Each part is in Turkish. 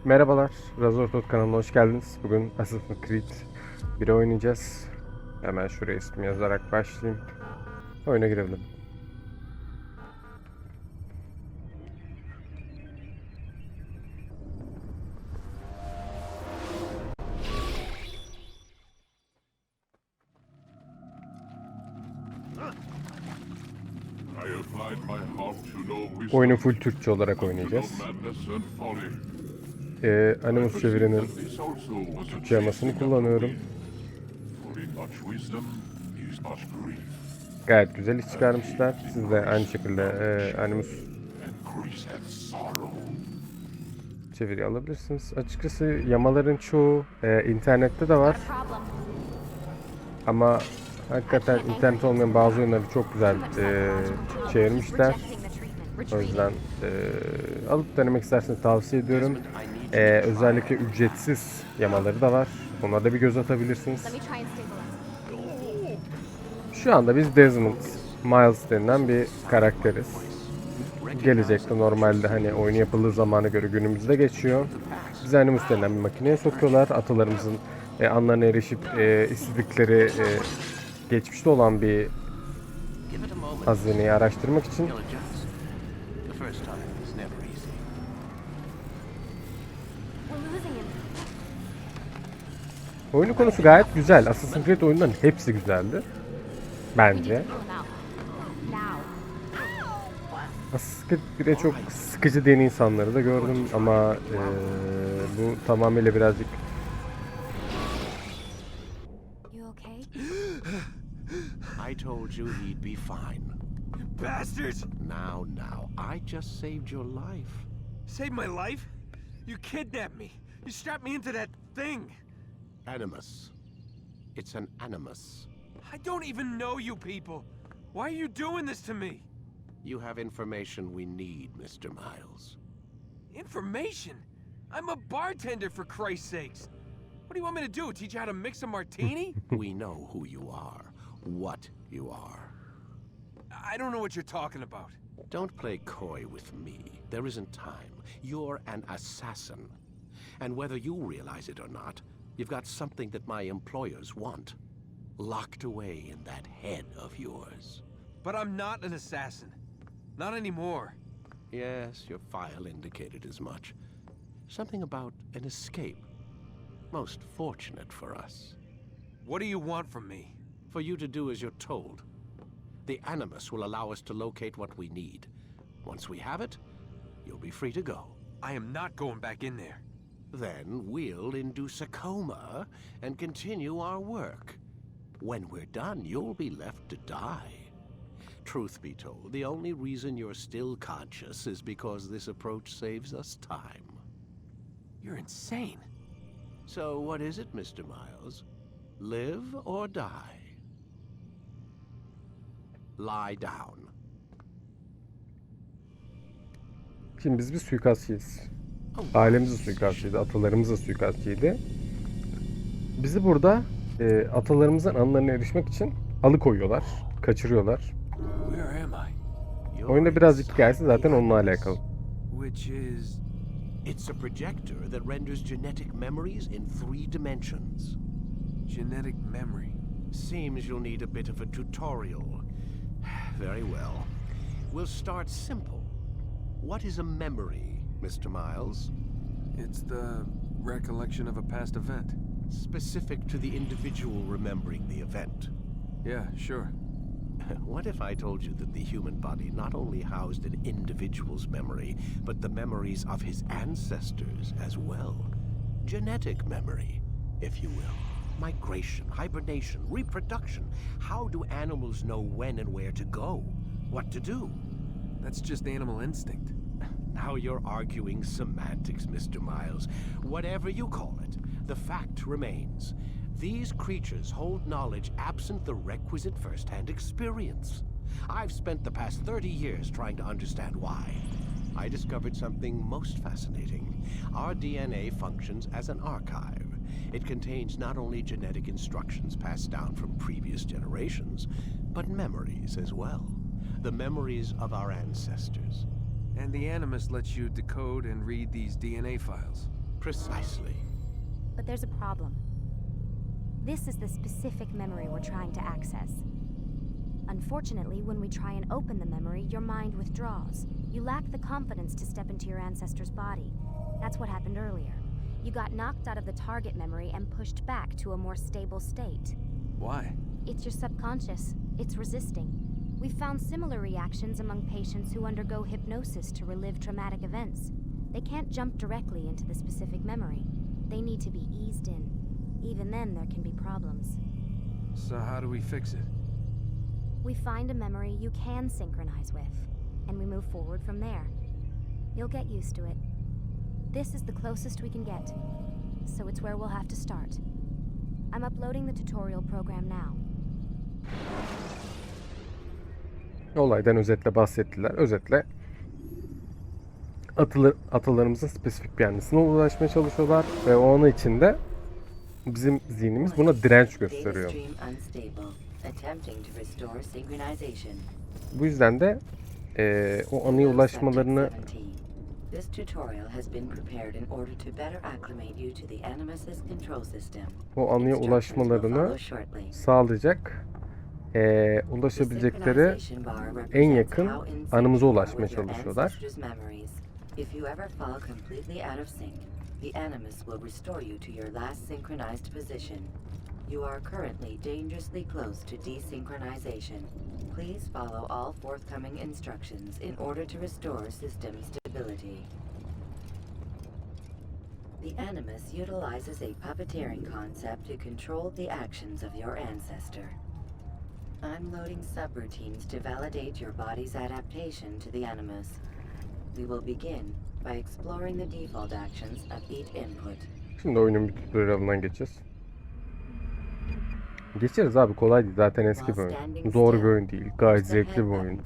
Merhabalar, Razortot kanalına hoş geldiniz. Bugün Assassin's Creed 1'i oynayacağız. Hemen şuraya ismi yazarak başlayayım. Oyuna girelim. Oyunu full Türkçe olarak oynayacağız. Animus çevirinin Türkçe yamasını kullanıyorum. Gayet güzel iş çıkarmışlar. Siz de aynı şekilde Animus çeviri alabilirsiniz. Açıkçası yamaların çoğu internette de var. Ama hakikaten internet olmayan bazı oyunları çok güzel çevirmişler. O yüzden alıp denemek isterseniz tavsiye ediyorum. Özellikle ücretsiz yamaları da var. Onlara da bir göz atabilirsiniz. Şu anda biz Desmond Miles denilen bir karakteriz. Gelecekte normalde hani oyun yapıldığı zamana göre günümüzde geçiyor. Bizi Animus denilen bir makineye sokuyorlar. Atalarımızın anlarına erişip istedikleri geçmişte olan bir hazineyi araştırmak için. Oyunun konusu gayet güzel. Assassin's Creed oyunların hepsi güzeldi. Bence. Assassin's Creed 1'e çok sıkıcı diyen insanları da gördüm ama bu tamamıyla birazcık I told you he'd be fine. Bastards! Now, I just saved your life. Saved my life? You kidnapped me. You strapped me into that thing. Animus. It's an animus. I don't even know you people. Why are you doing this to me? You have information we need, Mr. Miles. Information? I'm a bartender, for Christ's sakes. What do you want me to do? Teach you how to mix a martini? We know who you are, what you are. I don't know what you're talking about. Don't play coy with me. There isn't time. You're an assassin. And whether you realize it or not, you've got something that my employers want. Locked away in that head of yours. But I'm not an assassin. Not anymore. Yes, your file indicated as much. Something about an escape. Most fortunate for us. What do you want from me? For you to do as you're told. The Animus will allow us to locate what we need. Once we have it, you'll be free to go. I am not going back in there. Then we'll induce a coma and continue our work. When we're done, you'll be left to die. Truth be told, the only reason you're still conscious is because this approach saves us time. You're insane. So what is it, Mr. Miles? Live or die? Lie down. Şimdi biz bir suikastçıyız. Ailemiz de suikastçıydı, atalarımız da suikastçıydı. Bizi burada atalarımızın anılarına erişmek için alıkoyuyorlar, kaçırıyorlar. Where am I? Oyunda birazcık hikayesi zaten onunla alakalı. Which is... It's a projector that renders genetic memories in 3 dimensions. Genetic memory. Seems you'll need a bit of a tutorial. Very well. We'll start simple. What is a memory, Mr. Miles? It's the recollection of a past event. Specific to the individual remembering the event. Yeah, sure. What if I told you that the human body not only housed an individual's memory, but the memories of his ancestors as well? Genetic memory, if you will. Migration, hibernation, reproduction. How do animals know when and where to go? What to do? That's just animal instinct. Now you're arguing semantics, Mr. Miles. Whatever you call it, the fact remains. These creatures hold knowledge absent the requisite first-hand experience. I've spent the past 30 years trying to understand why. I discovered something most fascinating. Our DNA functions as an archive. It contains not only genetic instructions passed down from previous generations, but memories as well. The memories of our ancestors. And the Animus lets you decode and read these DNA files. Precisely. But there's a problem. This is the specific memory we're trying to access. Unfortunately, when we try and open the memory, your mind withdraws. You lack the confidence to step into your ancestor's body. That's what happened earlier. You got knocked out of the target memory and pushed back to a more stable state. Why? It's your subconscious. It's resisting. We've found similar reactions among patients who undergo hypnosis to relive traumatic events. They can't jump directly into the specific memory. They need to be eased in. Even then, there can be problems. So how do we fix it? We find a memory you can synchronize with, and we move forward from there. You'll get used to it. This is the closest we can get, so it's where we'll have to start. I'm uploading the tutorial program now. Olaydan özetle bahsettiler. Özetle atalarımızın spesifik bir annesine ulaşmaya çalışıyorlar ve onun için de bizim zihnimiz buna direnç gösteriyor. Bu yüzden de o anıya ulaşmalarını sağlayacak ulaşabilecekleri en yakın anımıza ulaşmaya çalışıyorlar. The Animus will restore you to your last synchronized position. You are currently dangerously close to desynchronization. Please follow all forthcoming instructions in order to restore system stability. The Animus utilizes a puppeteering concept to control the actions of your ancestor. I'm loading subroutines to validate your body's adaptation to the Animus. We will begin by exploring the default actions of each input. Şimdi oyunun bir tutorialından geçeceğiz. Geçeriz abi, kolay değil. Zaten eski bir oyun. Zor bir oyun değil. Gayet zevkli bir oyun.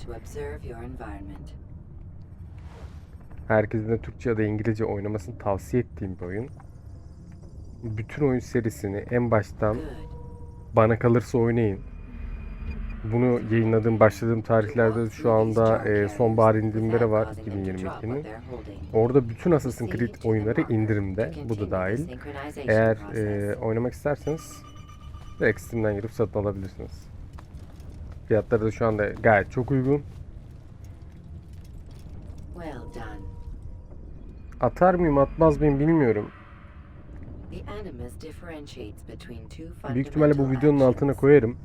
Herkesin de Türkçe ya da İngilizce oynamasını tavsiye ettiğim bir oyun. Bütün oyun serisini en baştan bana kalırsa oynayın. Bunu başladığım tarihlerde şu anda Sonbahar indirimleri var 2022'nin. Orada bütün Assassin's Creed oyunları indirimde. Bu da dahil. Eğer oynamak isterseniz direkt Steam'den girip satın alabilirsiniz. Fiyatları da şu anda gayet çok uygun. Atar mıyım atmaz mıyım bilmiyorum. Büyük ihtimalle bu videonun altına koyarım.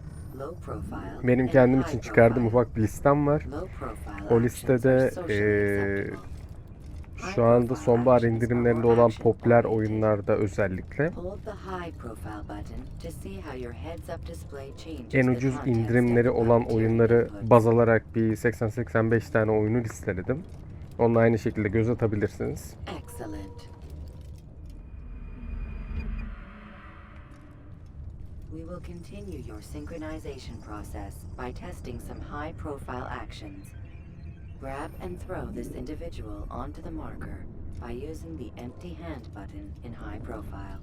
Benim kendim için çıkardığım ufak bir listem var. O listede şu anda sonbahar indirimlerinde olan popüler oyunlarda özellikle en ucuz indirimleri olan oyunları baz alarak bir 80-85 tane oyunu listeledim. Onunla aynı şekilde göz atabilirsiniz. We will continue your synchronization process by testing some high-profile actions. Grab and throw this individual onto the marker by using the empty hand button in high profile.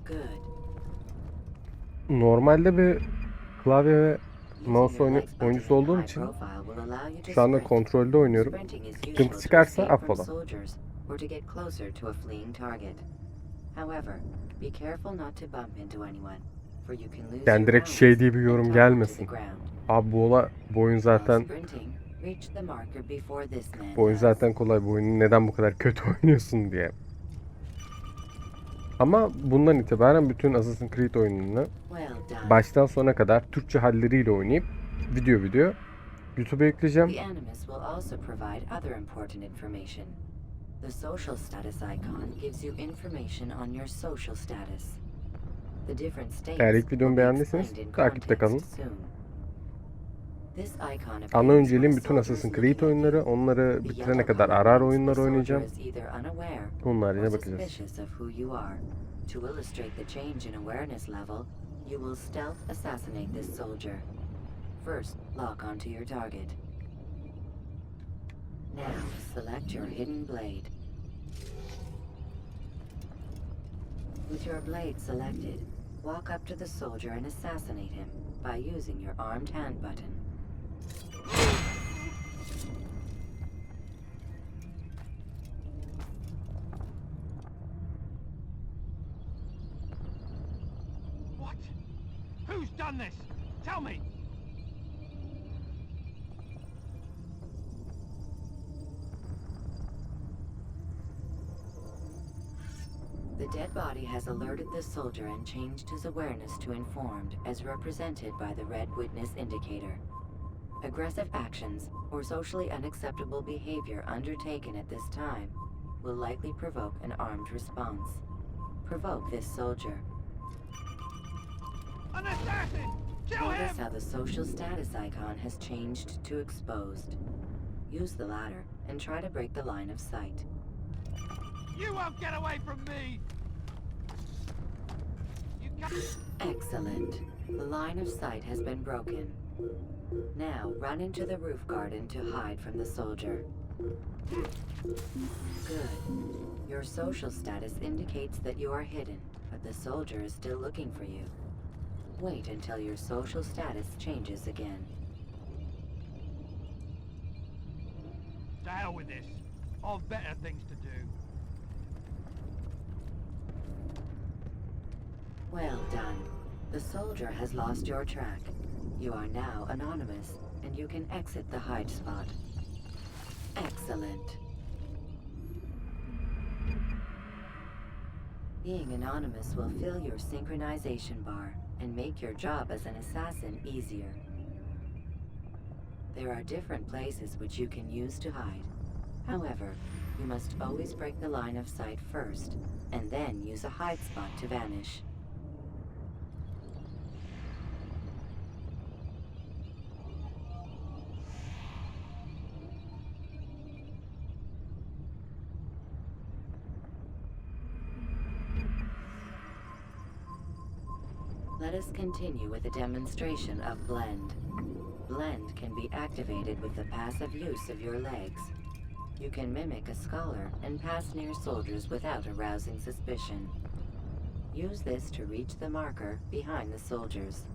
Good. Normalde bir klavye ve mouse oyuncusu olduğum için şu anda kontrolde oynuyorum. Sıkıntı çıkarsa affola. Or to get closer to a fleeing target. However, be careful not to bump into anyone, for you can lose. Yani direkt şey diye bir yorum gelmesin. Abi bu oyun zaten kolay, bu oyunu neden bu kadar kötü oynuyorsun diye. Ama bundan itibaren bütün Assassin's Creed oyununu baştan sona kadar Türkçe halleriyle oynayıp video YouTube'a yükleyeceğim. The social status icon gives you information on your social status. The different states. Eğer ilk videomu beğendiyseniz takipte kalın. Ana önceliğim bütün Assassin's Creed oyunları. Onları bitirene kadar ara oyunlar oynayacağım. Onun haricine bakacağız. To illustrate the change in awareness level, you will stealth assassinate this soldier. First, lock onto your target. Now, select your hidden blade. With your blade selected, walk up to the soldier and assassinate him by using your armed hand button. Who's done this? Tell me. The dead body has alerted the soldier and changed his awareness to informed, as represented by the red witness indicator. Aggressive actions or socially unacceptable behavior undertaken at this time will likely provoke an armed response. Provoke this soldier. An assassin! Kill Notice him! how the social status icon has changed to exposed. Use the latter and try to break the line of sight. You won't get away from me! You can't... Excellent. The line of sight has been broken. Now run into the roof garden to hide from the soldier. Good. Your social status indicates that you are hidden, but the soldier is still looking for you. Wait until your social status changes again. To hell with this. I've better things to do. Well done. The soldier has lost your track. You are now anonymous, and you can exit the hide spot. Excellent. Being anonymous will fill your synchronization bar and make your job as an assassin easier. There are different places which you can use to hide. However, you must always break the line of sight first, and then use a hide spot to vanish. Let us continue with a demonstration of blend. Blend can be activated with the passive use of your legs. You can mimic a scholar and pass near soldiers without arousing suspicion. Use this to reach the marker behind the soldiers.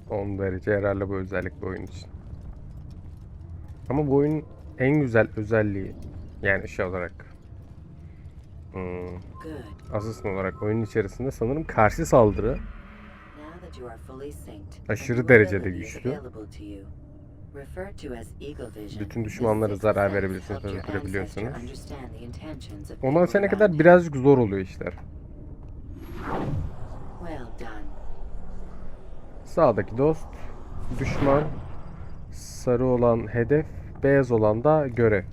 Son derece yararlı bu özellik bu oyun için. Ama bu oyunun en güzel özelliği, yani şey olarak Good. assassin olarak oyunun içerisinde sanırım karşı saldırı Now that you are fully synced, aşırı a new derecede ability is güçlü. available to you. Referred to as Eagle Vision. Bütün This düşmanlara sixth zarar sense verebilirsiniz, helps your öldürebiliyorsunuz. ancestor understand the intentions of Ondan people sene kadar around you. birazcık zor oluyor işler. Well done. Sağdaki dost, düşman, sarı olan hedef, beyaz olan da görev.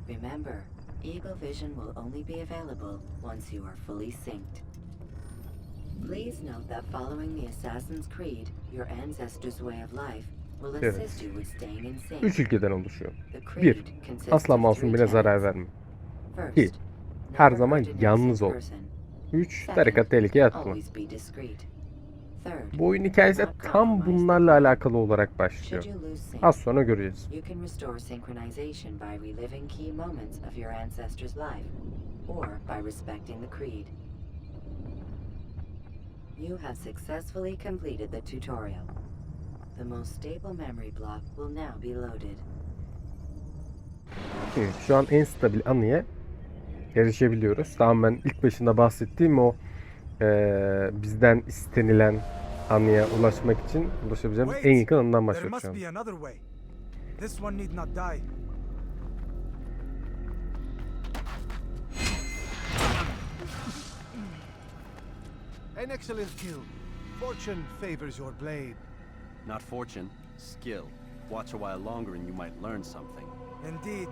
Remember, Eagle Vision will only be available once you are fully synced. Please note that following the Assassin's Creed, your ancestors' way of life, will Evet. assist you with staying in sync. 3 ilkeden oluşuyor. The 1. creed consists Asla of masum three birine zarar tenets. verme. First, 2. Her never zaman hurt an yalnız innocent ol. person. 3. Second, Tarikat tehlikeye atma. always be discreet. Third, Bu oyun hikayesi not tam compromise bunlarla them. alakalı olarak başlıyor. Should you lose sync, Az sonra göreceğiz. you can restore synchronization by reliving key moments of your ancestor's life, or by respecting the creed. You have successfully completed the tutorial. The most stable memory block will now be loaded. Evet, şu an en stabil anıya erişebiliyoruz. Tamam, ben ilk başında bahsettiğim o bizden istenilen anıya ulaşmak için ulaşabileceğimiz en yakın anından There başlıyoruz must şu an. be another way. This one need not die. An excellent kill. Fortune favors your blade. Not fortune, skill. Watch a while longer and you might learn something. Indeed.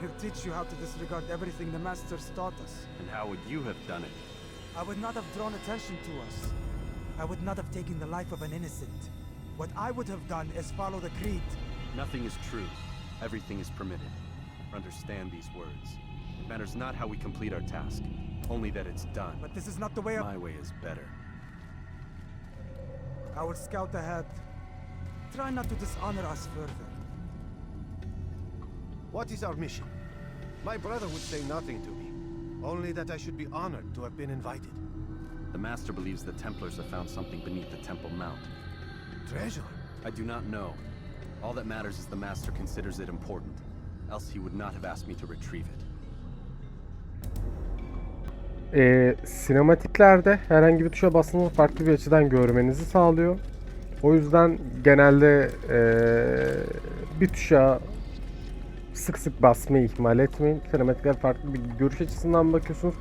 He'll teach you how to disregard everything the masters taught us. And how would you have done it? I would not have drawn attention to us. I would not have taken the life of an innocent. What I would have done is follow the creed. Nothing is true. Everything is permitted. Understand these words. It matters not how we complete our task, only that it's done. But this is not the way of... My way is better. I will scout ahead. Try not to dishonor us further. What is our mission? My brother would say nothing to me, only that I should be honored to have been invited. The Master believes the Templars have found something beneath the Temple Mount. Treasure? I do not know. All that matters is the Master considers it important, else he would not have asked me to retrieve it. Sinematiklerde herhangi bir tuşa basınca farklı bir açıdan görmenizi sağlıyor. O yüzden genelde bir tuşa sık sık basmayı ihmal etmeyin. Sinematikler farklı bir görüş açısından bakıyorsunuz.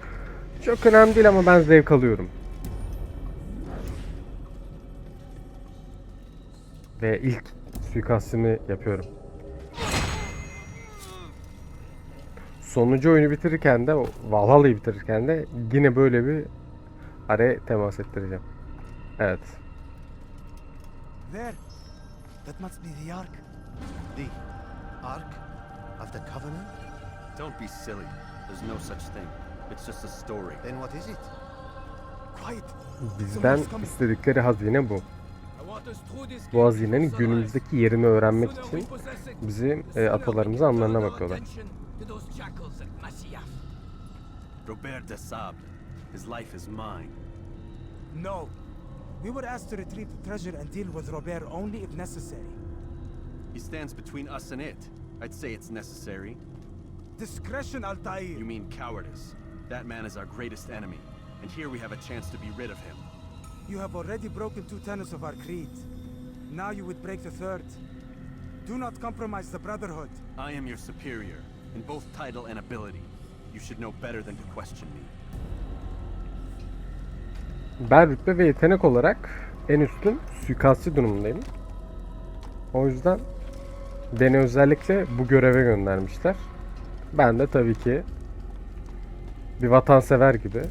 Çok önemli değil ama ben zevk alıyorum. Ve ilk suikastimi yapıyorum. Sonuncu oyunu bitirirken de, Valhalla'yı bitirirken de yine böyle bir araya temas ettireceğim. Evet. There. That must be the Ark. The Ark of the Covenant? Don't be silly. There's no such thing. It's just a story. Then what is it? Quiet. Bizden istedikleri hazine bu. Bu hazinenin günümüzdeki yerini öğrenmek için bizim atalarımızın anlarına bakıyorlar. Robert de Sable. His life is mine. No. We were asked to retrieve the treasure and deal with Robert only if necessary. He stands between us and it. I'd say it's necessary. Discretion, Altair. You mean cowardice. That man is our greatest enemy, and here we have a chance to be rid of him. You have already broken 2 tenets of our creed. Now you would break the 3rd. Do not compromise the Brotherhood. I am your superior, in both title and ability. You should know better than to question me. Ben rütbe ve yetenek olarak en üstün suikastçı durumundayım. O yüzden beni özellikle bu göreve göndermişler. Ben de tabii ki bir vatansever gibi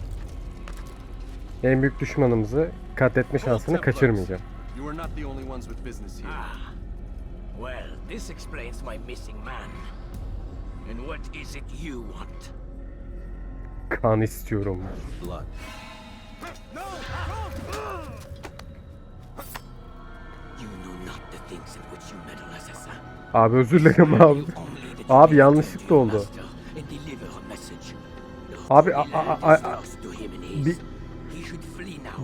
en büyük düşmanımızı katletme şansını kaçırmayacağım. You are not the only ones with business here. Well, this explains my missing man. And what is it you want? Kan istiyorum. Blood. You know not the things in which you meddle, assassin. Abi özür dilerim abi. Abi yanlışlıkla oldu. Abi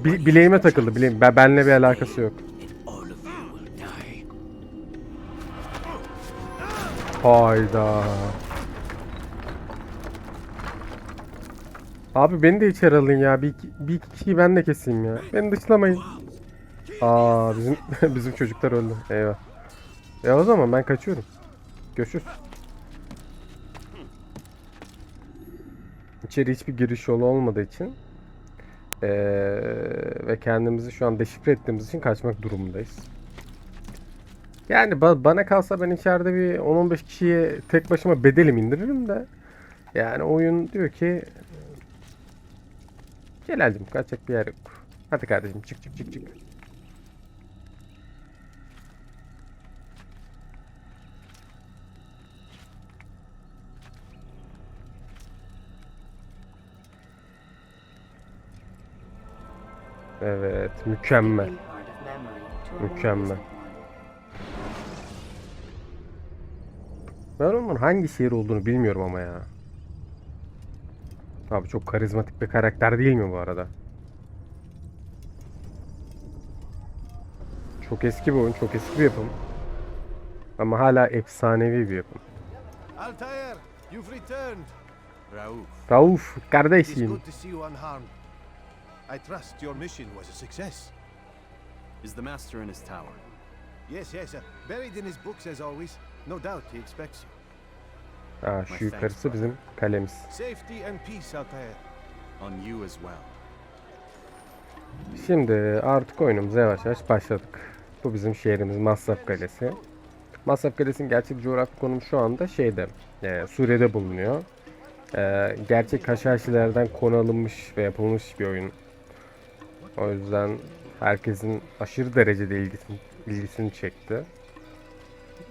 bileğime takıldı bileğim. Benle bir alakası yok. Hayda. Abi beni de içeri alın ya. Bir iki kişiyi ben de keseyim ya. Beni dışlamayın. Aa bizim çocuklar öldü. Eyvah. Ya o zaman ben kaçıyorum. Görüşürüz. İçeri hiçbir giriş yolu olmadığı için ve kendimizi şu an deşifre ettiğimiz için kaçmak durumundayız. Yani bana kalsa ben içeride bir 10-15 kişiye tek başıma bedelim indiririm de yani oyun diyor ki Celal'cim kaçacak bir yer yok. Hadi kardeşim çık. Evet, mükemmel. Mükemmel. Ben onun hangi şehir olduğunu bilmiyorum ama ya. Abi çok karizmatik bir karakter değil mi bu arada? Çok eski bir oyun, çok eski bir yapım. Ama hala efsanevi bir yapım. Altair, you've returned. Rauf, It's kardeşim. good to see you unharmed. I trust your mission was a success. Is the master in his tower? Yes, buried in his books as always. No doubt he expects you. Aa, şu yukarısı bizim kalemiz. Safety and peace, Altair. On you as well. Şimdi artık oyunumuza yavaş yavaş başladık. Bu bizim şehrimiz Masyaf Kalesi. Masyaf Kalesi'nin gerçek coğrafi konumu şu anda şeyde, Suriye'de bulunuyor. Gerçek Haşhaşilerden konu alınmış ve yapılmış bir oyun. O yüzden herkesin aşırı derecede ilgisini çekti.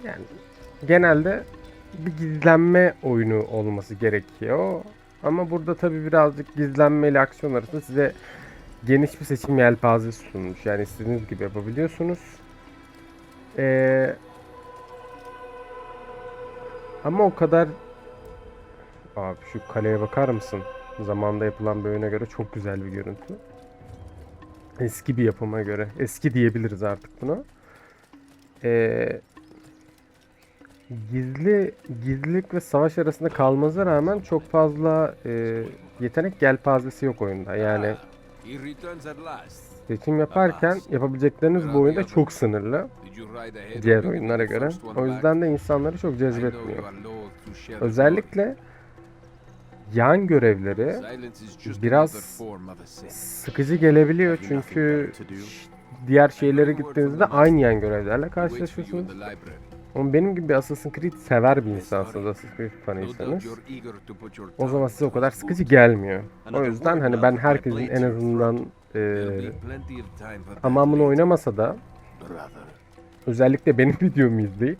Yani genelde bir gizlenme oyunu olması gerekiyor. Ama burada tabii birazcık gizlenme ile aksiyon arasında size geniş bir seçim yelpazesi sunmuş. Yani istediğiniz gibi yapabiliyorsunuz. Ama o kadar... Abi şu kaleye bakar mısın? Zamanında yapılan bir oyuna göre çok güzel bir görüntü. Eski bir yapıma göre. Eski diyebiliriz artık buna. gizlilik ve savaş arasında kalmasına rağmen çok fazla yetenek yelpazesi yok oyunda. Yani He returns at last. seçim yaparken yapabilecekleriniz bu oyunda çok sınırlı Did you ride ahead diğer or did you oyunlara be the göre. first one O back? yüzden de insanları çok I know cezbetmiyor. you are loath to share the Özellikle yan görevleri glory. Silence is just biraz another form of assent. sıkıcı gelebiliyor çünkü diğer şeylere gittiğinizde aynı yan görevlerle Waits for you in karşılaşıyorsunuz. the library. Ama benim gibi bir Assassin's Creed sever bir insansınız, Assassin's Creed No doubt fanıysanız. you're eager to put your O zaman tongue size o to kadar his sıkıcı boot. gelmiyor. O yüzden hani ben herkesin en azından There'll be plenty of time for that tamamını later, oynamasa da brother. özellikle benim videomu izleyip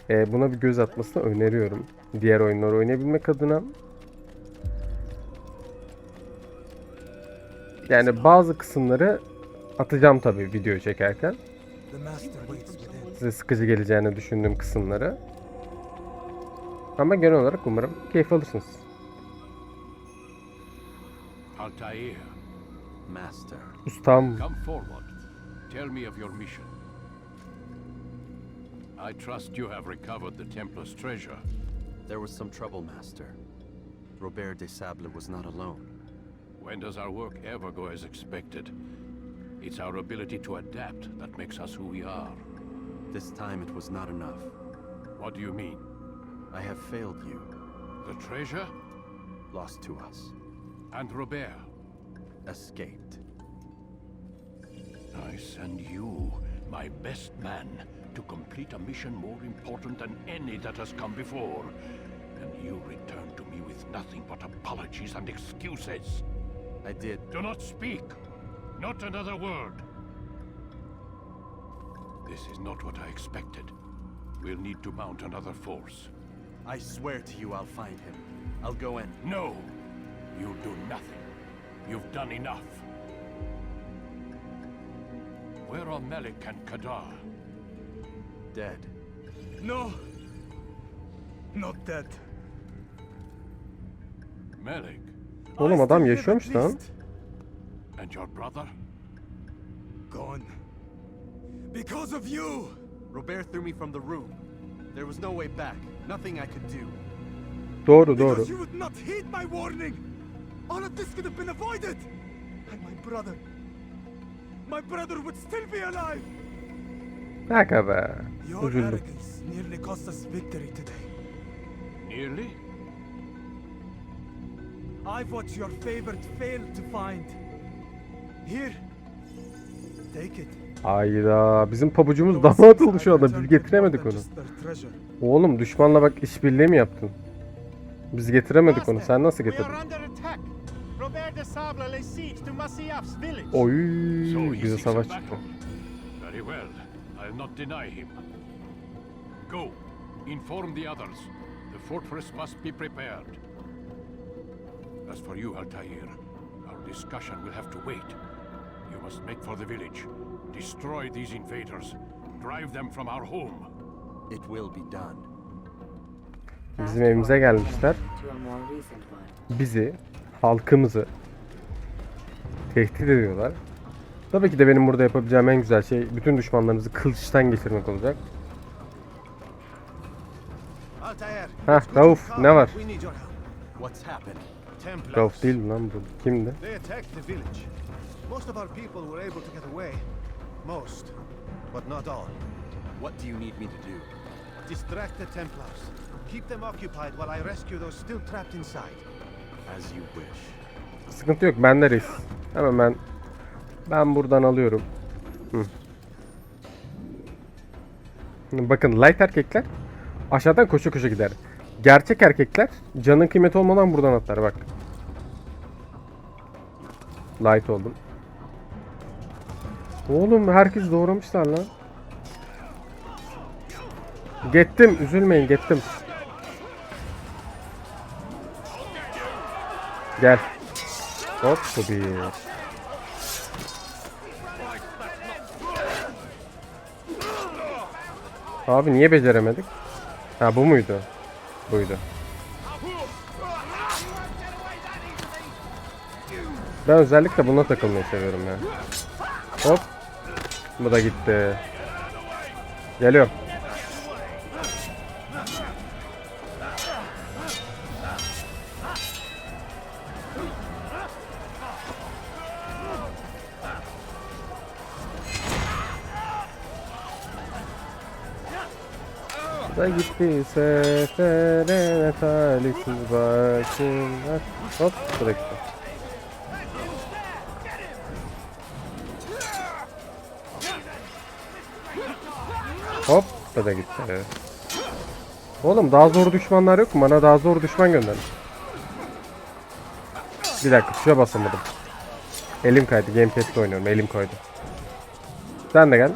buna bir göz atmasını öneriyorum. Diğer oyunları oynayabilmek adına. Yani bazı kısımları atacağım tabii video çekerken. The master waits within. Size sıkıcı geleceğini düşündüğüm kısımları. Ama genel olarak umarım keyif alırsınız. Altair, Master. Ustam. come forward. Tell me of your mission. I trust you have recovered the Templar's treasure. There was some trouble, Master. Robert de Sable was not alone. When does our work ever go as expected? It's our ability to adapt that makes us who we are. This time it was not enough. What do you mean? I have failed you. The treasure? Lost to us. And Robert? Escaped. I send you, my best man, to complete a mission more important than any that has come before. And you return to me with nothing but apologies and excuses. I did. Do not speak. Not another word. This is not what I expected. We'll need to mount another force. I swear to you I'll find him. I'll go in. No, you'll do nothing. You've done enough. Where are Melik and Kadar? Dead. No! Not dead. Melik Oğlum adam yaşıyormuş lan. and your brother? Gone. Because of you! Robert threw me from the room. There was no way back. Nothing I could do. Doğru doğru. Because you would not heed my warning! All of this could have been avoided! And my brother would still be alive! Şaka be. Your Üzüldüm. arrogance nearly cost us victory today. Nearly? I've watched your favorite fail to find. Here. Take it. Hayda. Bizim pabucumuz dama atıldı şu anda. Biz getiremedik onu. Oğlum düşmanla bak işbirliği mi yaptın? Biz getiremedik onu. Sen nasıl getirdin? Robert de Sable lays siege to Masyaf's village. Oy, So he bize seeks a savaş battle. çıktı. Very well. I'll not deny him. Go. Inform the others. The fortress must be prepared. As for you, Altair, our discussion will have to wait. You must make for the village. Destroy these invaders. Drive them from our home. It will be done. Bizim evimize gelmişler. To a more recent one. Bizi, halkımızı tehdit ediyorlar. Tabii ki de benim burada yapabileceğim en güzel şey bütün düşmanlarımızı kılıçtan geçirmek olacak. Altair, Heh, Rauf ne var? we need your help. What's happened? Templars. Rauf değil mi lan bu? Kimdi? They attacked the village. Most of our people were able to get away. Most, but not all. What do you need me to do? Distract the Templars. Keep them occupied while I rescue those still trapped inside. As you wish. Sıkıntı yok, bende reis. Hemen ben buradan alıyorum. Hı. Bakın light erkekler aşağıdan koşu koşu gider. Gerçek erkekler canın kıymeti olmadan buradan atlar bak. Light oldum. Oğlum herkes doğramışlar lan. Gittim, üzülmeyin, gittim. Gel. Hop bu bir. Abi niye beceremedik? Ha bu muydu? Buydu. Ben özellikle buna takılmayı seviyorum ya. Hop. Bu da gitti. Geliyorum. Da gitti sefere talihsiz başımlar. Hop bu da gitti. Hop bu da gitti. Evet. Oğlum daha zor düşmanlar yok mu? Bana daha zor düşman gönderin. Bir dakika tuşa basamadım. Elim kaydı. Gamepad'de oynuyorum. Elim koydu. Sen de gel.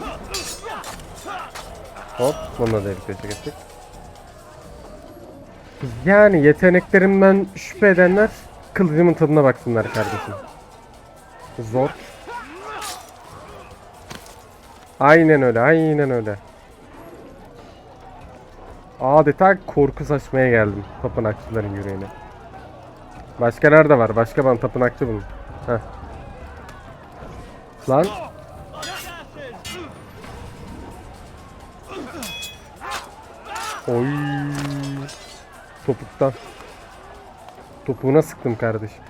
Hop. Bununla da birlikte geçtik. Yani yeteneklerimden şüphe edenler kılıcımın tadına baksınlar kardeşim. Zor. Aynen öyle. Aynen öyle. Adeta korku saçmaya geldim tapınakçıların yüreğine. Başka nerede var? Başka bana tapınakçı bulun. Heh. Lan. Oy. Topuktan. Topuğuna sıktım kardeşim.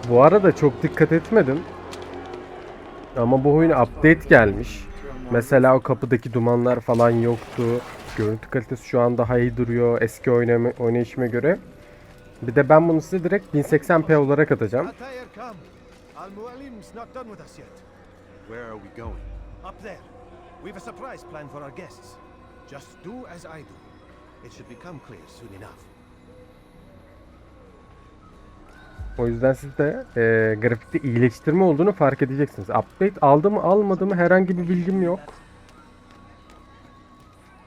Bu arada çok dikkat etmedim. Ama bu oyuna update gelmiş. Mesela o kapıdaki dumanlar falan yoktu. Görüntü kalitesi şu an daha iyi duruyor eski oynayışıma göre. Bir de ben bunu size direkt 1080p olarak atacağım. Where are we going? Up there. We've a surprise plan for our guests. Just do as I do. It should become clear soon enough. O yüzden siz de grafikte iyileştirme olduğunu fark edeceksiniz. Update aldı mı almadı mı herhangi bir bilgim yok.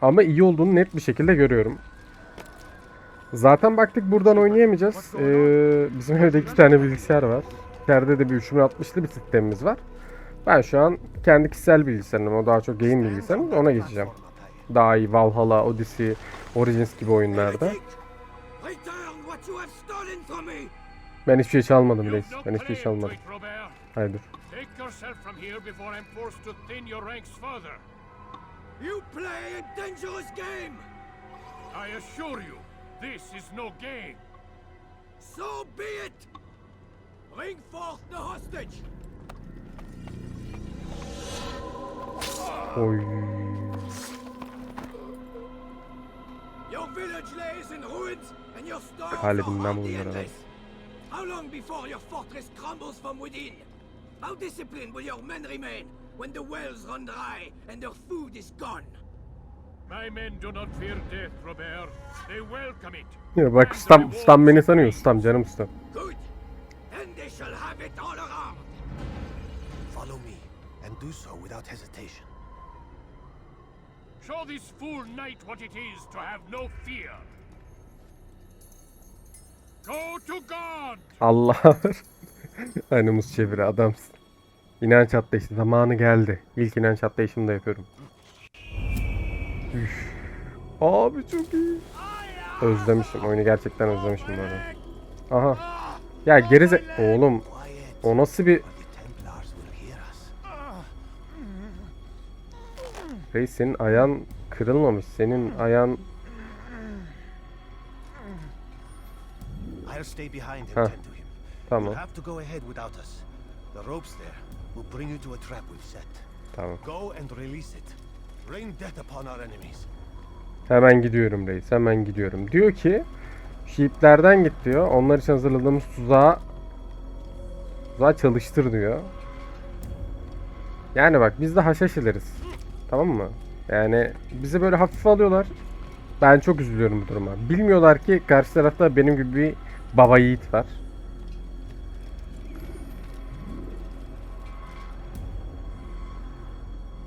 Ama iyi olduğunu net bir şekilde görüyorum. Zaten baktık buradan oynayamayacağız. Bizim evde 2 tane bilgisayar var. İçeride de bir 3060'lı bir sistemimiz var. Ben şu an kendi kişisel bilgisayarım, o daha çok game bilgisayarım, ona geçeceğim. Daha iyi Valhalla, Odyssey, Origins gibi oyunlarda. Ben hiçbir şey çalmadım reis. Ben hiçbir şey çalmadım. Hayır dur. You play a dangerous game. I assure you, this is no game. So be it. Bring forth the hostage. Oy. Your village lays in ruins and your stores Kale are bilmem hardly bunlara. endless. How long before your fortress crumbles from within? How disciplined will your men remain when the wells run dry and their food is gone? My men do not fear death, Robert. They welcome it. Ya bak ustam beni sanıyor, ustam canım ustam. Good. Then they shall have it all around. Follow me, and do so without hesitation. Show this fool knight what it is to have no fear. Go to God. Allah. Hani muz çeviri adamsın. İnanç atlayışı zamanı geldi. İlk inanç atlayışımı da yapıyorum. Üf. Abi çok iyi. Özlemişim. Oyunu gerçekten özlemişim bu arada. Aha. Ya gerize... Oğlum. O nasıl bir... Reis senin ayağın kırılmamış. Senin ayağın... I'll stay behind and Huh. tend to him. Tamam. You'll have to go ahead without us. The ropes there will bring you to a trap we've set. Tamam. Go and release it. Rain death upon our enemies. Hemen gidiyorum reis. Hemen gidiyorum. Diyor ki şu iplerden git diyor. Onlar için hazırladığımız tuzağı çalıştır diyor. Yani bak biz de haşhaş ederiz. Tamam mı? Yani bizi böyle hafife alıyorlar. Ben çok üzülüyorum bu duruma. Bilmiyorlar ki karşı tarafta benim gibi bir baba yiğit var.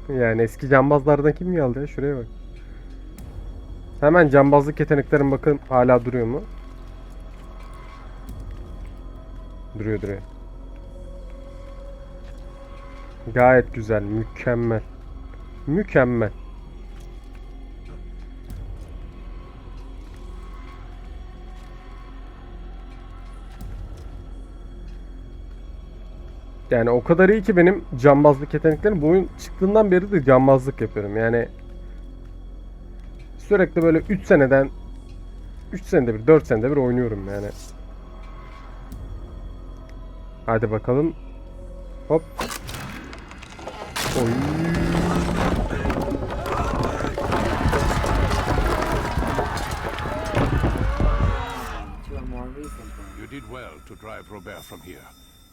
Yani eski cambazlardan kim geldi ya? Şuraya bak. Hemen cambazlık yeteneklerim bakın hala duruyor mu? Duruyor. Gayet güzel, mükemmel. Mükemmel. Yani o kadar iyi ki benim cambazlık yeteneklerim. Bu oyun çıktığından beri de cambazlık yapıyorum. Yani sürekli böyle 3 senede bir 4 senede bir oynuyorum yani. Hadi bakalım. Hop. Oy. To a more recent one. You did well to drive Robert from here.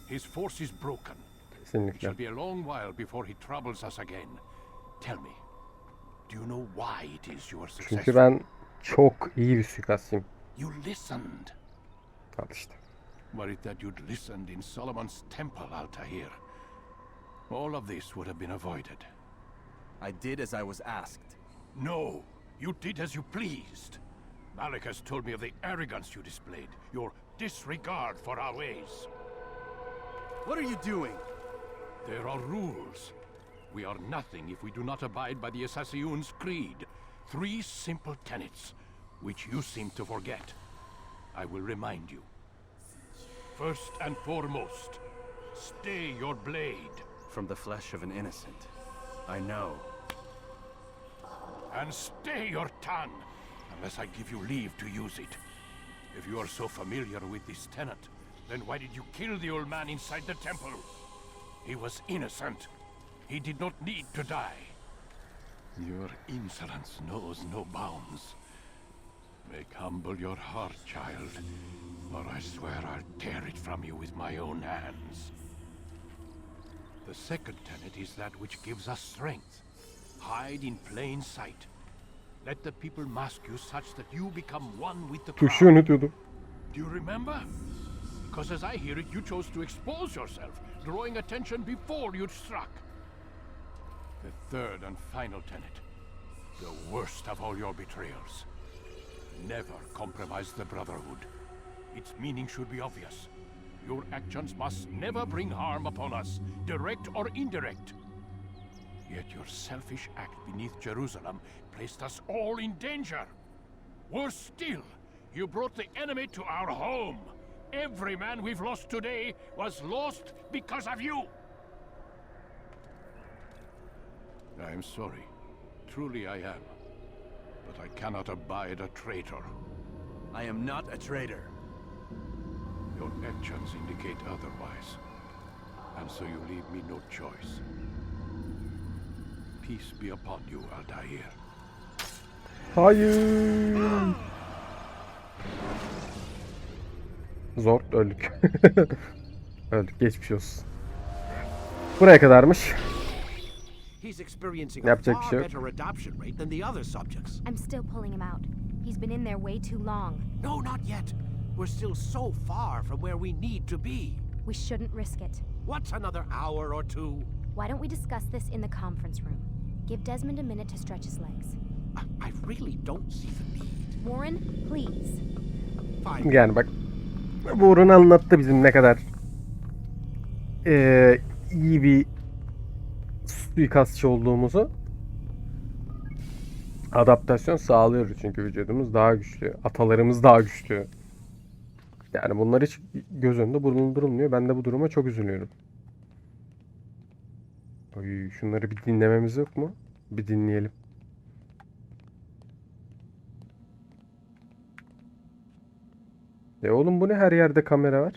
His force is broken. It Kesinlikle. shall be a long while before he troubles us again. Tell me, do you know why it is you are Çünkü successful? ben çok iyi bir suikastçıyım. You listened. Al işte. Were it that you'd listened in Solomon's temple altar here, all of this would have been avoided. I did as I was asked. No, you did as you pleased. Malik has told me of the arrogance you displayed, your disregard for our ways. What are you doing? There are rules. We are nothing if we do not abide by the Assassin's Creed. 3 simple tenets, which you seem to forget. I will remind you. First and foremost, stay your blade. From the flesh of an innocent. I know. And stay your tongue, unless I give you leave to use it. If you are so familiar with this tenet, then why did you kill the old man inside the temple? He was innocent. He did not need to die. Your insolence knows no bounds. Make humble your heart, child, or I swear I'll tear it from you with my own hands. The second tenet is that which gives us strength. Hide in plain sight. Let the people mask you such that you become one with the Tuşu crowd. unutuyordum. Do you remember? Because as I hear it, you chose to expose yourself, drawing attention before you'd struck. The third and final tenet, the worst of all your betrayals. Never compromise the Brotherhood. Its meaning should be obvious. Your actions must never bring harm upon us, direct or indirect. Yet your selfish act beneath Jerusalem placed us all in danger. Worse still, you brought the enemy to our home. Every man we've lost today was lost because of you. I am sorry. Truly I am. But I cannot abide a traitor. I am not a traitor. Your actions indicate otherwise. And so you leave me no choice. Peace be upon you, Altair. Hayır. Zor öldük. Öldük, geçmiş olsun. Buraya kadarmış. He's experiencing a Yapacak bir far şey yok. better adoption rate than the other subjects. I'm still pulling him out. He's been in there way too long. No, not yet. We're still so far from where we need to be. We shouldn't risk it. What's another hour or two? Why don't we discuss this in the conference room? Give Desmond a minute to stretch his legs. I really don't see the need. Warren, please. Fine. Yani bak, Buğrun anlattı bizim ne kadar iyi bir suikastçı olduğumuzu. Adaptasyon sağlıyoruz çünkü vücudumuz daha güçlü. Atalarımız daha güçlü. Yani bunlar hiç göz önünde bulundurulmuyor. Ben de bu duruma çok üzülüyorum. Oy, şunları bir dinlememiz yok mu? Bir dinleyelim. Oğlum bu ne, her yerde kamera var.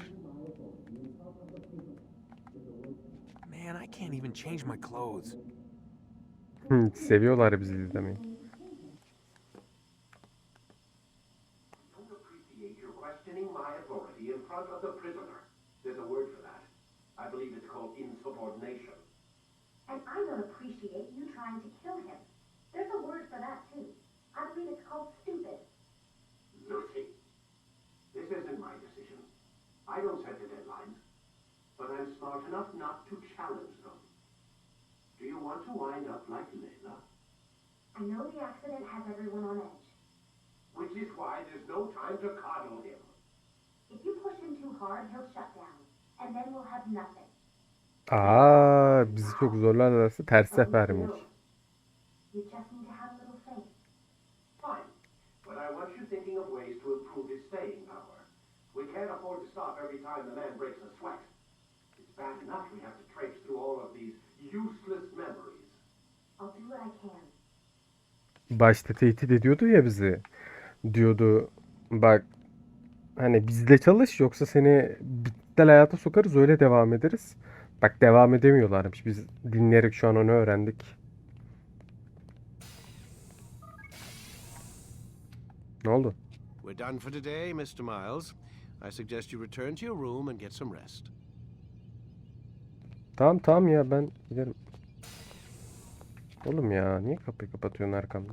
Man, I can't even change my clothes. Seviyorlar bizi izlemeyi. Don't appreciate your questioning my authority in front of the prisoner. There's a word for that. I believe it's called insubordination. And I don't appreciate you trying to kill him. There's a word for that, too. I believe it's called stupid. Lucy, this isn't my decision. I don't set the deadlines. But I'm smart enough not to challenge them. Do you want to wind up like Layla? I know the accident has everyone on edge. Which is why there's no time to coddle him. If you push him too hard, he'll shut down. And then we'll have nothing. Bizi çok zorlarlarsa ters sefermiş. You just need to have a little faith. Fine. But I want you thinking of ways to improve his staying power. We can't afford to stop every time the man breaks a sweat. It's bad enough we have to traipse through all of these useless memories. I'll do what I can. Başta tehdit ediyordu ya bizi. Diyordu bak, hani bizle çalış yoksa seni kitlel hayata sokarız, öyle devam ederiz. Bak, devam edemiyorlarmış. Biz dinleyerek şu an onu öğrendik. Ne oldu? We're done for today, Mr. Miles. I suggest you return to your room and get some rest. Tamam tamam ya, ben giderim. Oğlum ya, niye kapıyı kapatıyorsun arkamda?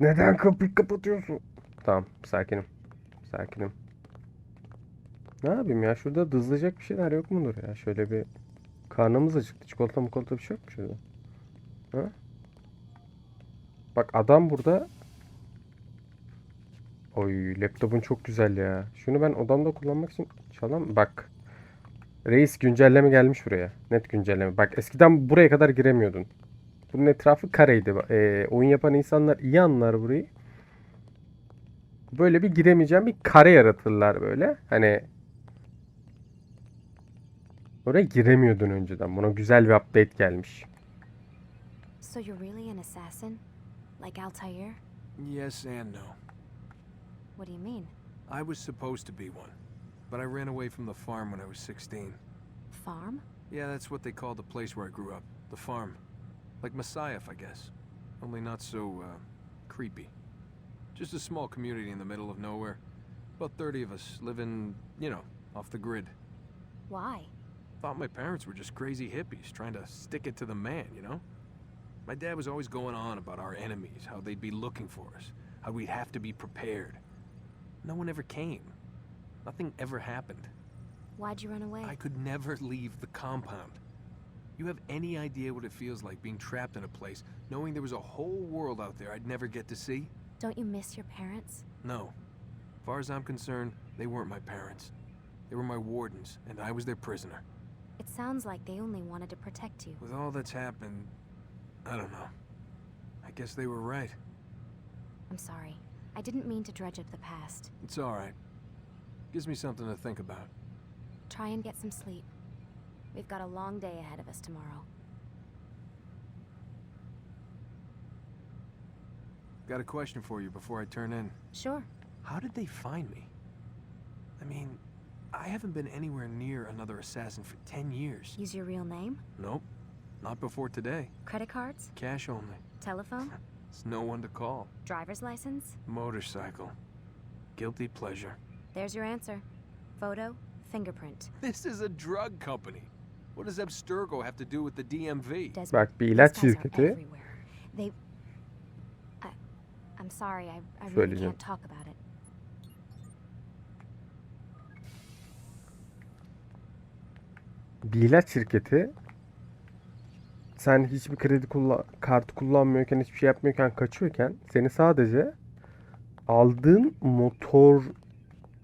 Neden kapıyı kapatıyorsun? Tamam, sakinim. Sakinim. Ne yapayım ya? Şurada dızlayacak bir şeyler yok mudur ya? Şöyle bir karnımız acıktı. Çikolata bir şey yok mu şurada? Ha? Bak, adam burada. Oy, laptopun çok güzel ya. Şunu ben odamda kullanmak için çalam. Bak. Reis, güncelleme gelmiş buraya. Net güncelleme. Bak, eskiden buraya kadar giremiyordun. Bunun etrafı kareydi. Oyun yapan insanlar iyi anlar burayı. Böyle bir giremeyeceğim bir kare yaratırlar böyle. Hani oraya giremiyordun önceden. Buna güzel bir update gelmiş. So you're really an assassin? Like Altair? Yes and no. What do you mean? I was supposed to be one, but I ran away from the farm when I was 16. Farm? Yeah, that's what they called the place where I grew up. The farm. Like Masyaf'a, I guess. Only not so, creepy. Just a small community in the middle of nowhere. About 30 of us living, you know, off the grid. Why? Thought my parents were just crazy hippies trying to stick it to the man, you know? My dad was always going on about our enemies, how they'd be looking for us, how we'd have to be prepared. No one ever came. Nothing ever happened. Why'd you run away? I could never leave the compound. You have any idea what it feels like being trapped in a place, knowing there was a whole world out there I'd never get to see? Don't you miss your parents? No. As far as I'm concerned, they weren't my parents. They were my wardens, and I was their prisoner. It sounds like they only wanted to protect you. With all that's happened, I don't know. I guess they were right. I'm sorry. I didn't mean to dredge up the past. It's all right. Gives me something to think about. Try and get some sleep. We've got a long day ahead of us tomorrow. Got a question for you before I turn in. Sure. How did they find me? I mean, I haven't been anywhere near another assassin for 10 years. Use your real name? Nope. Not before today. Credit cards? Cash only. Telephone? There's no one to call. Driver's license? Motorcycle. Guilty pleasure. There's your answer. Photo, fingerprint. This is a drug company. What does Abstergo have to do with the DMV? Bak, bir ilaç These guys are şirketi. everywhere. I'm sorry, I really Söyleyeceğim. can't talk about it. Bir ilaç şirketi. Sen hiçbir kartı kullanmıyorken, hiçbir şey yapmıyorken, kaçıyorken seni sadece aldığın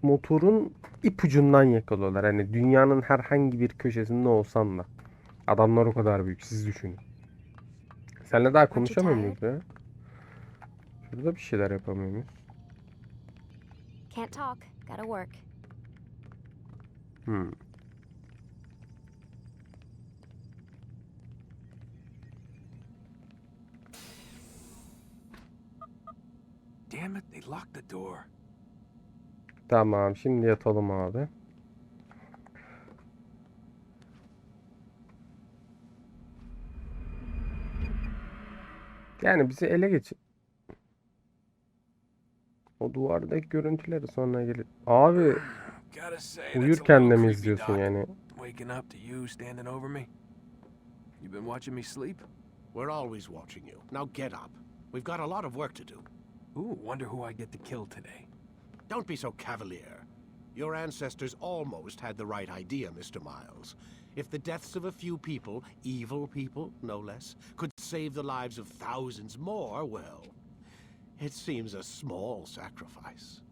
motorun ipucundan yakalıyorlar. Hani dünyanın herhangi bir köşesinde olsan da. Adamlar o kadar büyük, siz düşünün. Seninle daha konuşamıyor muyuz ya? Şurada bir şeyler yapamıyor muyuz? Can't talk, gotta work. Damn it, they locked the door. Tamam, şimdi yatalım abi. Yani bizi ele geçir. O duvardaki görüntüleri sonra gelir. Abi, uyurken de mi izliyorsun yani? Waking up to you standing over me. You been watching me sleep? We're always watching you. Now get up. We've got a lot of work to do. Ooh, wonder who I get to kill today. Don't be so cavalier. Your ancestors almost had the right idea, Mr. Miles. If the deaths of a few people, evil people, no less, could save the lives of thousands more, well, it seems a small sacrifice.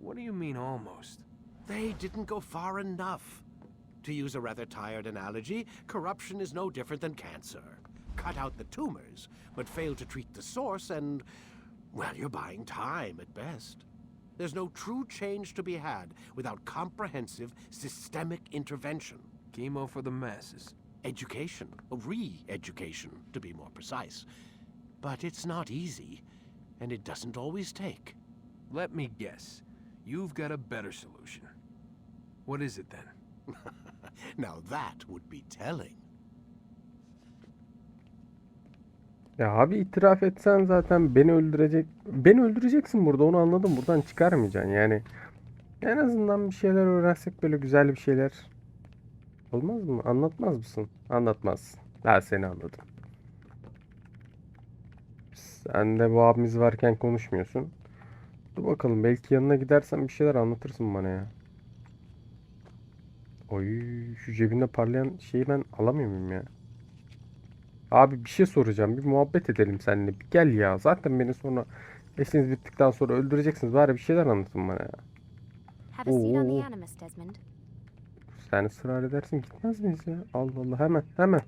What do you mean, almost? They didn't go far enough. To use a rather tired analogy, corruption is no different than cancer. Cut out the tumors, but fail to treat the source and, well, you're buying time at best. There's no true change to be had without comprehensive, systemic intervention. Chemo for the masses. Education, re-education, to be more precise. But it's not easy, and it doesn't always take. Let me guess. You've got a better solution. What is it then? Now that would be telling. Ya abi itiraf etsen zaten beni öldüreceksin burada, onu anladım. Buradan çıkarmayacaksın yani. En azından bir şeyler öğrensek, böyle güzel bir şeyler. Olmaz mı? Anlatmaz mısın? Anlatmazsın. Ben seni anladım. Sen de bu abimiz varken konuşmuyorsun. Dur bakalım, belki yanına gidersen bir şeyler anlatırsın bana ya. Oy, şu cebinde parlayan şeyi ben alamıyor muyum ya? Abi bir şey soracağım. Bir muhabbet edelim seninle. Bir gel ya. Zaten beni sonra işiniz bittikten sonra öldüreceksiniz. Bari bir şeyler anlatın bana ya. Have a seat on the Oo. Animus, Desmond. Sen ısrar edersin, gitmez miyiz ya? Allah Allah, hemen.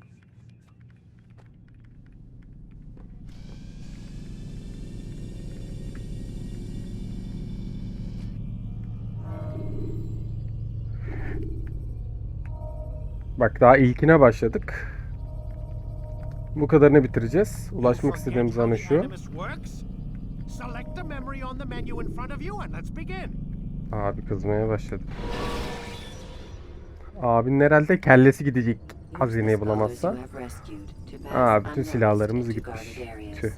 Bak, daha ilkine başladık. Bu kadarını bitireceğiz. Ulaşmak istediğimiz anı şu. Select the memory on the menu in front of you and let's begin. Abi kızmaya başladı. Abinin herhalde kellesi gidecek hazineyi bulamazsa. Aa, bütün silahlarımız gitmiş. Tüh.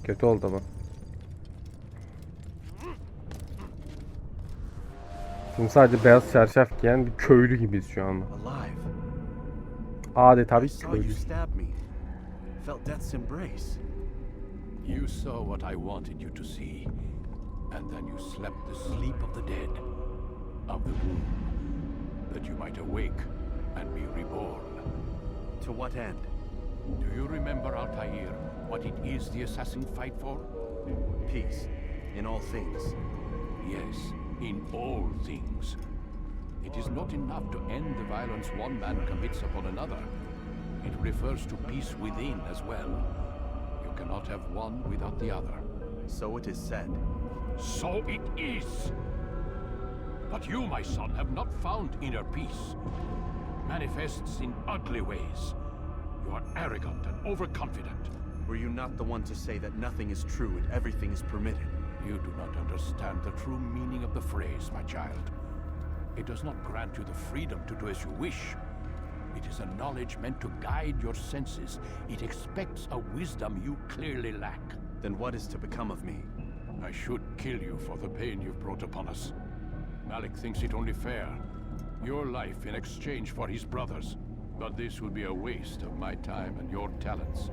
Kötü oldu ama. Şimdi sadece beyaz çarşaf giyen bir köylü gibiyiz şu anda. Adeta bir köylü. You saw what I wanted you to see, and then you slept the sleep of the dead, of the womb, that you might awake and be reborn. To what end? Do you remember, Altair, what it is the assassin fight for? Peace, in all things. Yes, in all things. It is not enough to end the violence one man commits upon another. It refers to peace within as well. You cannot have one without the other. So it is said. So it is. But you, my son, have not found inner peace. Manifests in ugly ways. You are arrogant and overconfident. Were you not the one to say that nothing is true and everything is permitted? You do not understand the true meaning of the phrase, my child. It does not grant you the freedom to do as you wish. It is a knowledge meant to guide your senses. It expects a wisdom you clearly lack. Then what is to become of me? I should kill you for the pain you've brought upon us. Malik thinks it only fair. Your life in exchange for his brother's. But this will be a waste of my time and your talents.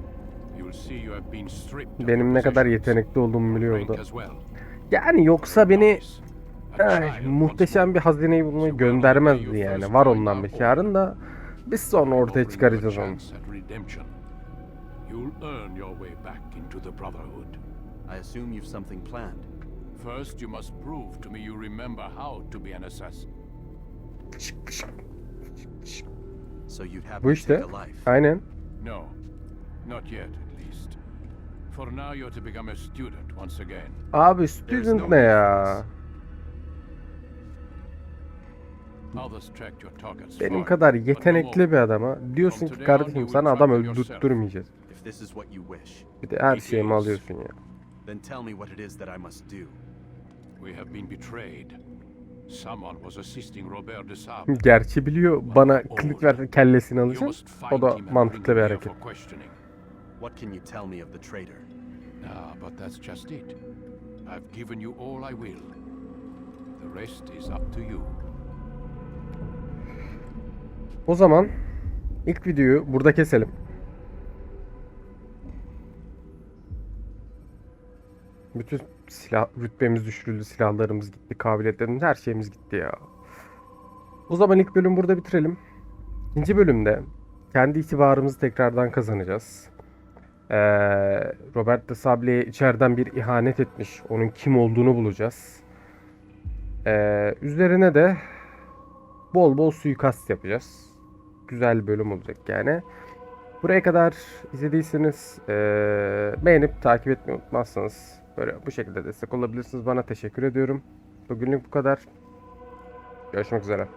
You will see you have been stripped of Benim your ne kadar possessions, yetenekli olduğumu biliyordu. rank as well. Yani yoksa beni A child muhteşem bir hazineyi bulmaya göndermezdi yani. Var ondan bir karın da biz sonra ortaya çıkaracağız onu. You'll earn your way back into the Brotherhood. I assume you've something planned. First, you must prove to me you remember how to be an assassin. So you'd have Bu to işte. take a life. Aynen. No, not yet at least. For now, you're to become a student once again. Abi student ne ya? Others tracked your targets Benim far, kadar but no yetenekli more. bir adama diyorsun ki kardeşim sana adam öldürtmeyeceğiz. If this is what you wish, Bir de her şeyimi alıyorsun ya. then tell me what it is that I must do. We have been betrayed. Someone was assisting Robert de Sable. Gerçi biliyor, bana klik ver kellesini You alacağım. must find O da him and mantıklı bring bir him here hareket. for questioning. What can you tell me of the traitor? Ah, but that's just it. I've given you all I will. The rest is up to you. O zaman ilk videoyu burada keselim. Bütün silah rütbemiz düşürüldü, silahlarımız gitti, kabiliyetlerimiz, her şeyimiz gitti ya. O zaman ilk bölüm burada bitirelim. İkinci bölümde kendi itibarımızı tekrardan kazanacağız. Robert de Sable'ye içeriden bir ihanet etmiş. Onun kim olduğunu bulacağız. Üzerine de bol bol suikast yapacağız. Güzel bir bölüm olacak yani. Buraya kadar izlediyseniz beğenip takip etmeyi unutmazsanız böyle bu şekilde destek olabilirsiniz. Bana teşekkür ediyorum. Bugünlük bu kadar. Görüşmek üzere.